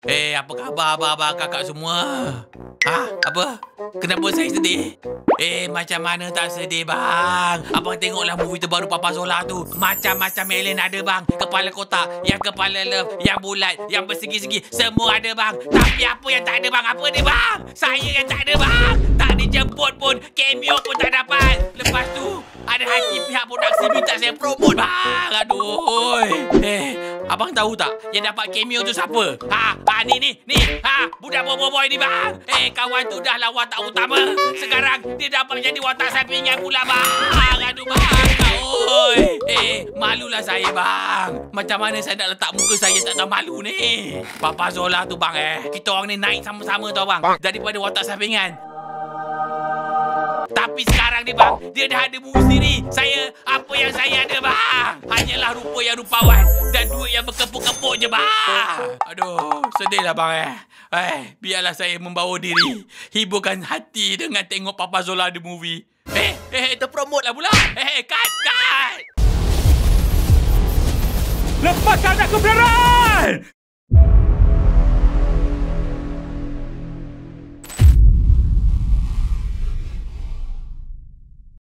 Apa khabar abang-abang kakak semua? Apa? Kenapa saya sedih? Macam mana tak sedih bang? Abang tengoklah movie terbaru Papa Zola tu. Macam-macam alien ada bang. Kepala kotak, yang kepala love, yang bulat, yang bersegi-segi. Semua ada bang. Tapi apa yang tak ada bang? Apa dia bang? Saya yang tak ada bang. Tak dijemput pun. Cameo pun tak dapat. Lepas tu, ada hati pihak produksi minta saya promote bang. Aduh. Abang tahu tak yang dapat cameo tu siapa? Ni. Budak boy ni bang. Kawan tu dah lah watak utama. Sekarang dia dapat jadi watak sampingan pula bang. Aduh bang. Malulah saya bang. Macam mana saya nak letak muka saya tak tahu malu ni. Papa Zola tu bang kita orang ni naik sama-sama tau bang. Daripada watak sampingan. Tapi sekarang ni bang, dia dah ada movie sendiri. Apa yang saya ada bang? Hanyalah rupa yang rupawan dan duit yang berkepuk-kepuk je bang. Aduh, sedih lah bang biarlah saya membawa diri. Hiburkan hati dengan tengok Papa Zola ada movie. Terpromote lah pula. Cut. Lepaskan aku, Blaran!